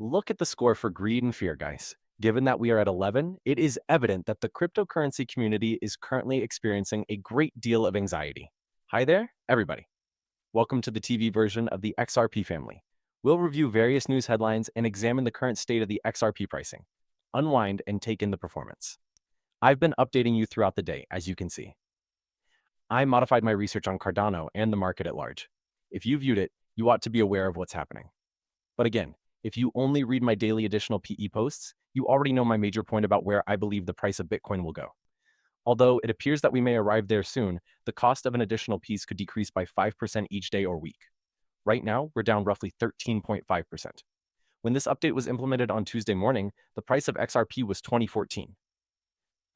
Look at the score for greed and fear, guys. Given that we are at 11, it is evident that the cryptocurrency community is currently experiencing a great deal of anxiety. Hi there, everybody. Welcome to the TV version of the XRP family. We'll review various news headlines and examine the current state of the XRP pricing, unwind, and take in the performance. I've been updating you throughout the day, as you can see. I modified my research on Cardano and the market at large. If you viewed it, you ought to be aware of what's happening. But again, if you only read my daily additional PE posts, you already know my major point about where I believe the price of Bitcoin will go. Although it appears that we may arrive there soon, the cost of an additional piece could decrease by 5% each day or week. Right now, we're down roughly 13.5%. When this update was implemented on Tuesday morning, the price of XRP was 2014.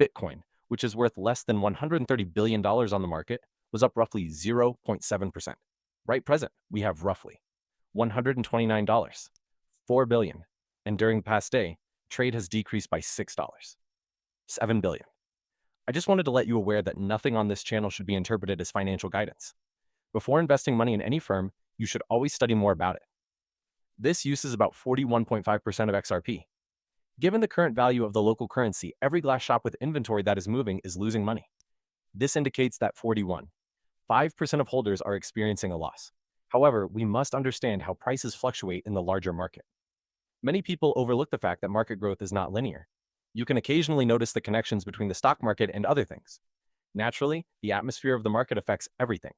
Bitcoin, which is worth less than $130 billion on the market, was up roughly 0.7%. Right present, we have roughly $129, $4 billion, and during the past day, trade has decreased by $6, $7 billion. I just wanted to let you aware that nothing on this channel should be interpreted as financial guidance. Before investing money in any firm, you should always study more about it. This uses about 41.5% of XRP. Given the current value of the local currency, every glass shop with inventory that is moving is losing money. This indicates that 41.5% of holders are experiencing a loss. However, we must understand how prices fluctuate in the larger market. Many people overlook the fact that market growth is not linear. You can occasionally notice the connections between the stock market and other things. Naturally, the atmosphere of the market affects everything,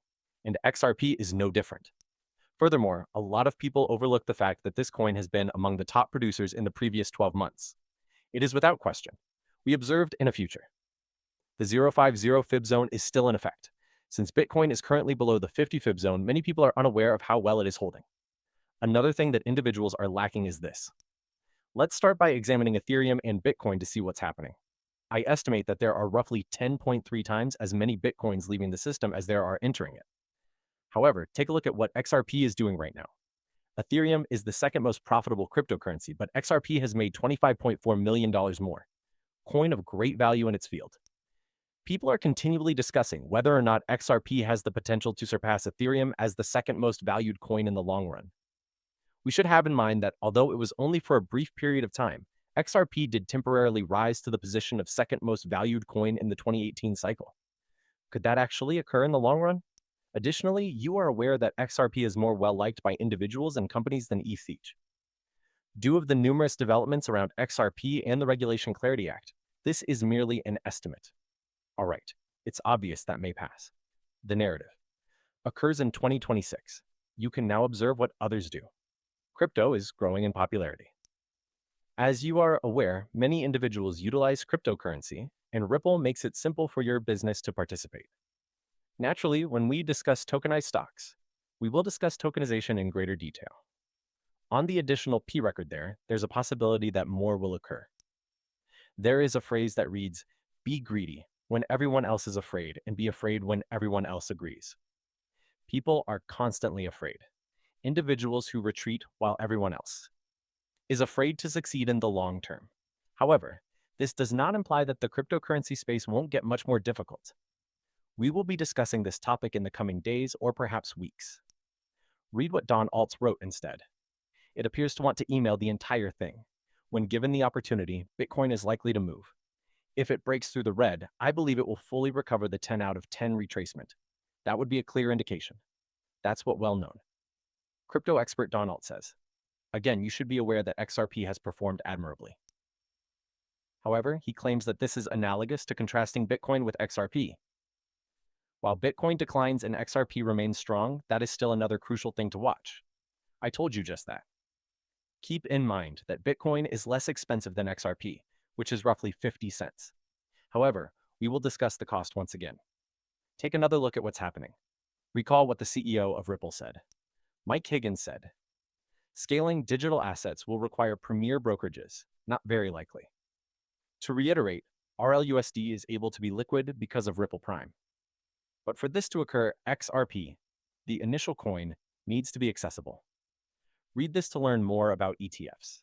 and XRP is no different. Furthermore, a lot of people overlook the fact that this coin has been among the top producers in the previous 12 months. It is without question. We observed in a future. The 050 fib zone is still in effect. Since Bitcoin is currently below the 50 fib zone, many people are unaware of how well it is holding. Another thing that individuals are lacking is this. Let's start by examining Ethereum and Bitcoin to see what's happening. I estimate that there are roughly 10.3 times as many Bitcoins leaving the system as there are entering it. However, take a look at what XRP is doing right now. Ethereum is the second most profitable cryptocurrency, but XRP has made $25.4 million more. Coin of great value in its field. People are continually discussing whether or not XRP has the potential to surpass Ethereum as the second most valued coin in the long run. We should have in mind that although it was only for a brief period of time, XRP did temporarily rise to the position of second most valued coin in the 2018 cycle. Could that actually occur in the long run? Additionally, you are aware that XRP is more well-liked by individuals and companies than ETH. Due to the numerous developments around XRP and the Regulation Clarity Act, this is merely an estimate. All right, it's obvious that may pass. The narrative occurs in 2026. You can now observe what others do. Crypto is growing in popularity. As you are aware, many individuals utilize cryptocurrency, and Ripple makes it simple for your business to participate. Naturally, when we discuss tokenized stocks, we will discuss tokenization in greater detail. On the additional P record there's a possibility that more will occur. There is a phrase that reads, "Be greedy when everyone else is afraid, and be afraid when everyone else agrees." People are constantly afraid. Individuals who retreat while everyone else is afraid to succeed in the long term. However, this does not imply that the cryptocurrency space won't get much more difficult. We will be discussing this topic in the coming days or perhaps weeks. Read what donde wrote instead. It appears to want to email the entire thing. When given the opportunity, Bitcoin is likely to move. If it breaks through the red, I believe it will fully recover the 10 out of 10 retracement. That would be a clear indication. That's what well known. Crypto expert donde says. Again, you should be aware that XRP has performed admirably. However, he claims that this is analogous to contrasting Bitcoin with XRP. While Bitcoin declines and XRP remains strong, that is still another crucial thing to watch. I told you just that. Keep in mind that Bitcoin is less expensive than XRP, which is roughly 50 cents. However, we will discuss the cost once again. Take another look at what's happening. Recall what the CEO of Ripple said. Mike Higgins said, "Scaling digital assets will require premier brokerages, not very likely." To reiterate, RLUSD is able to be liquid because of Ripple Prime. But for this to occur, XRP, the initial coin, needs to be accessible. Read this to learn more about ETFs.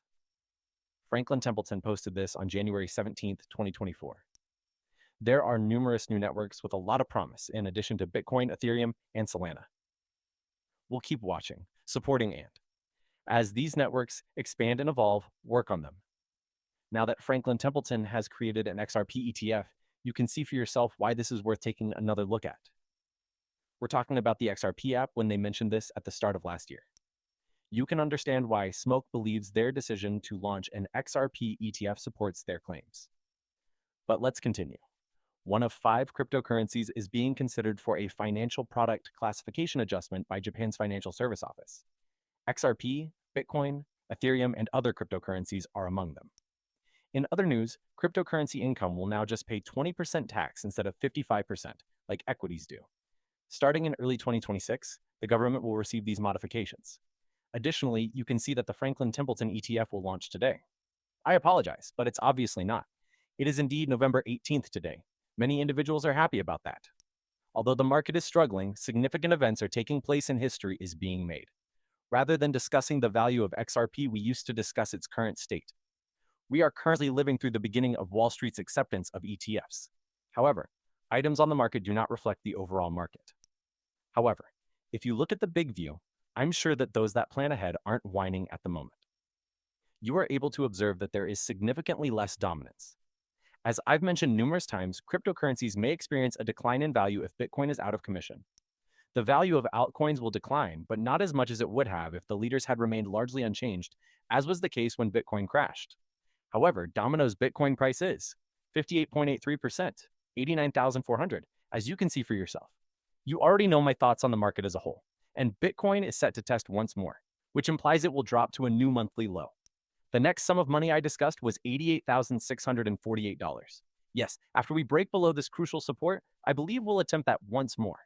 Franklin Templeton posted this on January 17th, 2024. There are numerous new networks with a lot of promise in addition to Bitcoin, Ethereum, and Solana. We'll keep watching, supporting, and As these networks expand and evolve, work on them. Now that Franklin Templeton has created an XRP ETF, you can see for yourself why this is worth taking another look at. We're talking about the XRP app when they mentioned this at the start of last year. You can understand why Smoke believes their decision to launch an XRP ETF supports their claims. But let's continue. One of 5 cryptocurrencies is being considered for a financial product classification adjustment by Japan's Financial Service Office. XRP, Bitcoin, Ethereum, and other cryptocurrencies are among them. In other news, cryptocurrency income will now just pay 20% tax instead of 55%, like equities do. Starting in early 2026, the government will receive these modifications. Additionally, you can see that the Franklin Templeton ETF will launch today. I apologize, but it's obviously not. It is indeed November 18th today. Many individuals are happy about that. Although the market is struggling, significant events are taking place and history is being made. Rather than discussing the value of XRP, we used to discuss its current state. We are currently living through the beginning of Wall Street's acceptance of ETFs. However, items on the market do not reflect the overall market. However, if you look at the big view, I'm sure that those that plan ahead aren't whining at the moment. You are able to observe that there is significantly less dominance. As I've mentioned numerous times, cryptocurrencies may experience a decline in value if Bitcoin is out of commission. The value of altcoins will decline, but not as much as it would have if the leaders had remained largely unchanged, as was the case when Bitcoin crashed. However, Domino's Bitcoin price is 58.83%, 89,400, as you can see for yourself. You already know my thoughts on the market as a whole, and Bitcoin is set to test once more, which implies it will drop to a new monthly low. The next sum of money I discussed was $88,648. Yes, after we break below this crucial support, I believe we'll attempt that once more.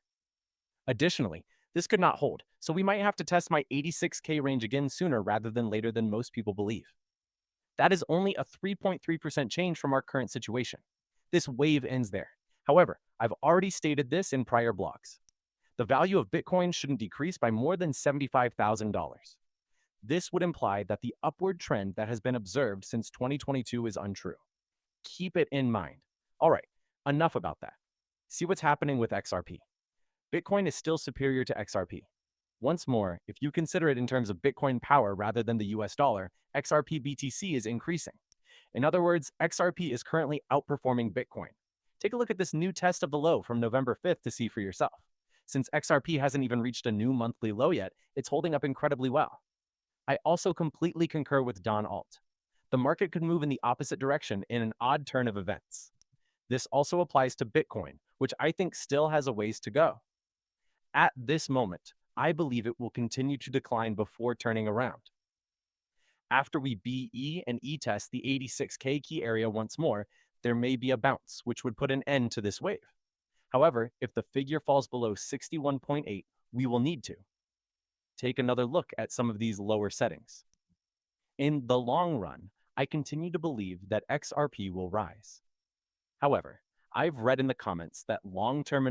Additionally, this could not hold, so we might have to test my 86K range again sooner rather than later than most people believe. That is only a 3.3% change from our current situation. This wave ends there. However, I've already stated this in prior blogs. The value of Bitcoin shouldn't decrease by more than $75,000. This would imply that the upward trend that has been observed since 2022 is untrue. Keep it in mind. All right, enough about that. See what's happening with XRP. Bitcoin is still superior to XRP. Once more, if you consider it in terms of Bitcoin power rather than the US dollar, XRP BTC is increasing. In other words, XRP is currently outperforming Bitcoin. Take a look at this new test of the low from November 5th to see for yourself. Since XRP hasn't even reached a new monthly low yet, it's holding up incredibly well. I also completely concur with Don Alt. The market could move in the opposite direction in an odd turn of events. This also applies to Bitcoin, which I think still has a ways to go. At this moment, I believe it will continue to decline before turning around. After we BE and E-test the 86K key area once more, there may be a bounce, which would put an end to this wave. However, if the figure falls below 61.8, we will need to take another look at some of these lower settings. In the long run, I continue to believe that XRP will rise. However, I've read in the comments that long-term